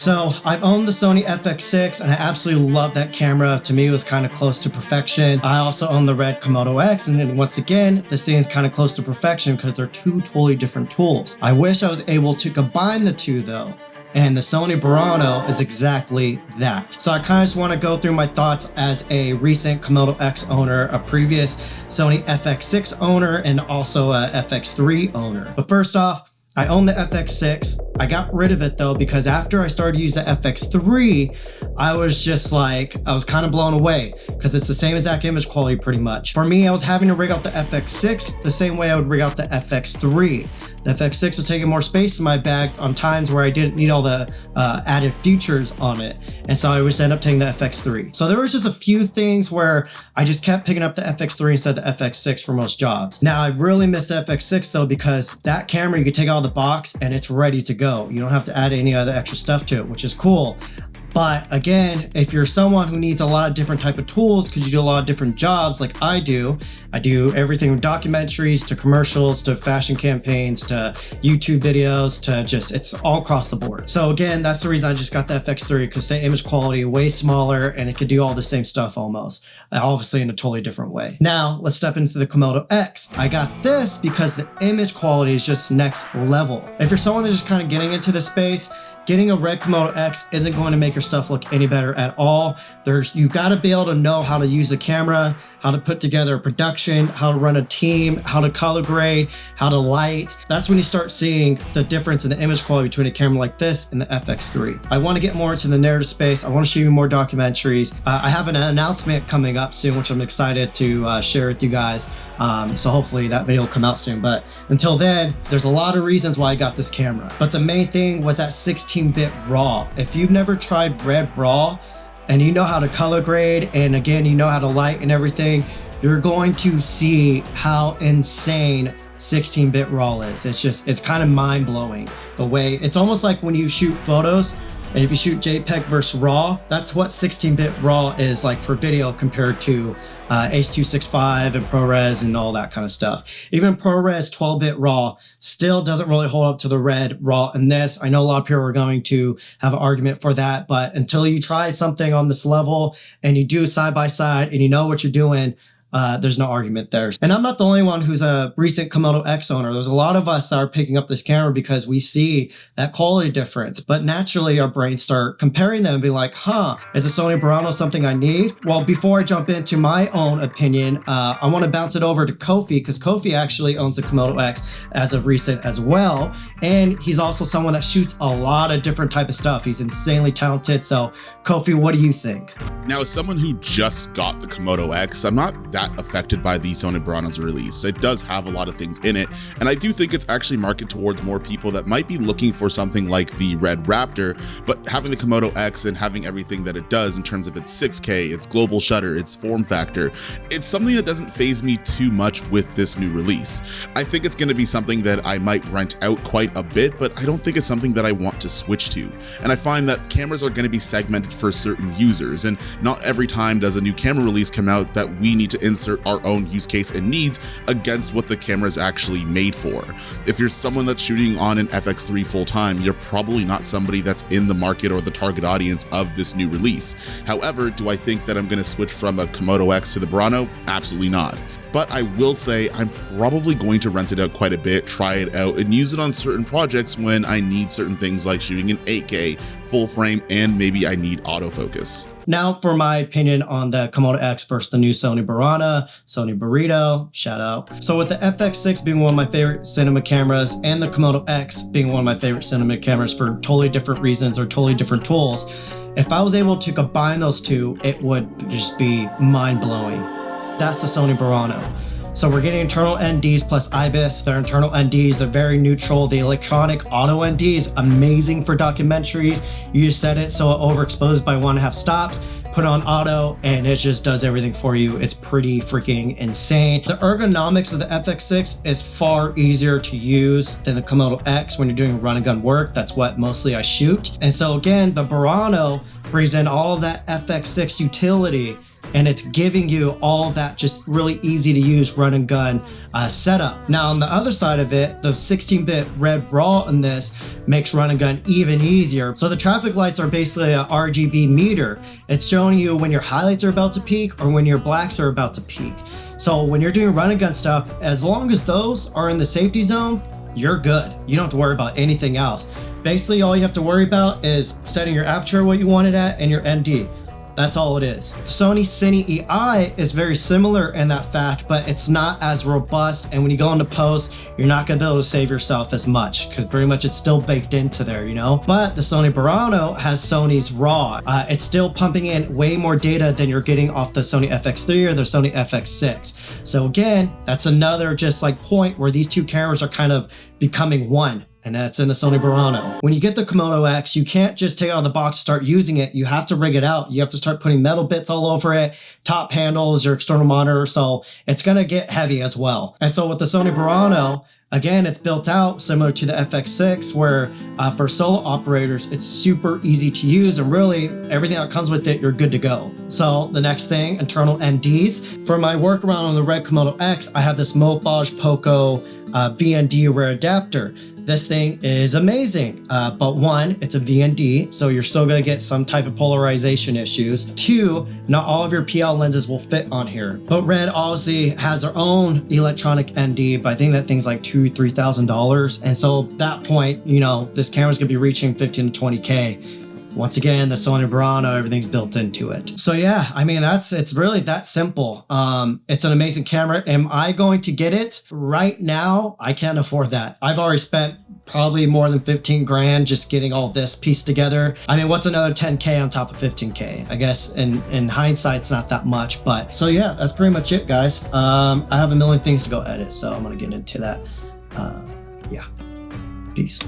So I've owned the Sony FX6 and I absolutely love that camera. To me, it was kind of close to perfection. I also own the Red Komodo X, and then once again, this thing is kind of close to perfection because they're two totally different tools. I wish I was able to combine the two though. And the Sony Burano is exactly that. So I kind of just want to go through my thoughts as a recent Komodo X owner, a previous Sony FX6 owner, and also a FX3 owner. But first off, I own the FX6. I got rid of it though, because after I started to use the FX3, I was just like, I was kind of blown away because it's the same exact image quality pretty much. For me, I was having to rig out the FX6 the same way I would rig out the FX3. The FX6 was taking more space in my bag on times where I didn't need all the added features on it. And so I would end up taking the FX3. So there was just a few things where I just kept picking up the FX3 instead of the FX6 for most jobs. Now I really miss the FX6 though, because that camera, you can take out of the box and it's ready to go. You don't have to add any other extra stuff to it, which is cool. But again, if you're someone who needs a lot of different type of tools because you do a lot of different jobs like I do everything from documentaries to commercials to fashion campaigns to YouTube videos to just, it's all across the board. So again, that's the reason I just got the FX3, because the image quality way smaller and it could do all the same stuff almost, obviously in a totally different way. Now let's step into the Komodo X. I got this because the image quality is just next level. If you're someone that's just kind of getting into the space, getting a Red Komodo X isn't going to make your stuff look any better at all. You gotta be able to know how to use the camera, how to put together a production, how to run a team, how to color grade, how to light. That's when you start seeing the difference in the image quality between a camera like this and the FX3. I want to get more into the narrative space. I want to show you more documentaries. I have an announcement coming up soon, which I'm excited to share with you guys. So hopefully that video will come out soon. But until then, there's a lot of reasons why I got this camera. But the main thing was that 16-bit RAW. If you've never tried Red RAW, and you know how to color grade, and again, you know how to light and everything, you're going to see how insane 16-bit RAW is. It's kind of mind-blowing the way, it's almost like when you shoot photos, and if you shoot JPEG versus RAW, that's what 16-bit RAW is like for video compared to H.265 and ProRes and all that kind of stuff. Even ProRes 12-bit RAW still doesn't really hold up to the Red RAW in this. I know a lot of people are going to have an argument for that, but until you try something on this level and you do side by side and you know what you're doing, there's no argument there. And I'm not the only one who's a recent Komodo X owner. There's a lot of us that are picking up this camera because we see that quality difference. But naturally, our brains start comparing them and be like, huh, is a Sony Burano something I need? Well, before I jump into my own opinion, I want to bounce it over to Kofi, because Kofi actually owns the Komodo X as of recent as well. And he's also someone that shoots a lot of different type of stuff. He's insanely talented. So Kofi, what do you think? Now, as someone who just got the Komodo X, I'm not that affected by the Sony Burano's release. It does have a lot of things in it, and I do think it's actually marketed towards more people that might be looking for something like the Red Raptor, but having the Komodo X and having everything that it does in terms of its 6K, its global shutter, its form factor, it's something that doesn't faze me too much with this new release. I think it's going to be something that I might rent out quite a bit, but I don't think it's something that I want to switch to. And I find that cameras are going to be segmented for certain users, and not every time does a new camera release come out that we need to insert our own use case and needs against what the camera is actually made for. If you're someone that's shooting on an FX3 full time, you're probably not somebody that's in the market or the target audience of this new release. However, do I think that I'm going to switch from a Komodo X to the Burano? Absolutely not. But I will say I'm probably going to rent it out quite a bit, try it out, and use it on certain projects when I need certain things like shooting in 8K, full frame, and maybe I need autofocus. Now for my opinion on the Komodo X versus the new Sony Burano, Sony Burrito, shout out. So with the FX6 being one of my favorite cinema cameras and the Komodo X being one of my favorite cinema cameras for totally different reasons or totally different tools, if I was able to combine those two, it would just be mind-blowing. That's the Sony Burano. So we're getting internal NDs plus IBIS. They're internal NDs, they're very neutral. The electronic auto ND is amazing for documentaries. You just set it so it overexposes by 1.5 stops, put on auto, and it just does everything for you. It's pretty freaking insane. The ergonomics of the FX6 is far easier to use than the Komodo X when you're doing run and gun work. That's what mostly I shoot. And so again, the Burano brings in all of that FX6 utility and it's giving you all that just really easy to use run and gun setup. Now on the other side of it, the 16-bit red raw in this makes run and gun even easier. So the traffic lights are basically a RGB meter. It's showing you when your highlights are about to peak or when your blacks are about to peak. So when you're doing run and gun stuff, as long as those are in the safety zone, you're good. You don't have to worry about anything else. Basically, all you have to worry about is setting your aperture what you want it at and your ND. That's all it is. Sony Cine EI is very similar in that fact, but it's not as robust. And when you go into post, you're not gonna be able to save yourself as much because pretty much it's still baked into there, you know? But the Sony Burano has Sony's RAW. It's still pumping in way more data than you're getting off the Sony FX3 or the Sony FX6. So again, that's another just like point where these two cameras are kind of becoming one. And that's in the Sony Burano. When you get the Komodo X, you can't just take it out of the box and start using it. You have to rig it out. You have to start putting metal bits all over it, top handles, your external monitor. So it's gonna get heavy as well. And so with the Sony Burano, again, it's built out similar to the FX6 where for solo operators, it's super easy to use and really everything that comes with it, you're good to go. So the next thing, internal NDs. For my workaround on the Red Komodo X, I have this Mofage Poco VND rear adapter. This thing is amazing, but one, it's a VND, so you're still gonna get some type of polarization issues. Two, not all of your PL lenses will fit on here. But Red obviously has their own electronic ND, but I think that thing's like $2,000–$3,000. And so at that point, you know, this camera's gonna be reaching 15 to 20K. Once again, the Sony Burano, everything's built into it. So yeah, I mean, it's really that simple. It's an amazing camera. Am I going to get it right now? I can't afford that. I've already spent probably more than 15 grand just getting all this pieced together. I mean, what's another 10K on top of 15K? I guess in hindsight, it's not that much, but so yeah, that's pretty much it, guys. I have a million things to go edit, so I'm gonna get into that. Yeah, peace.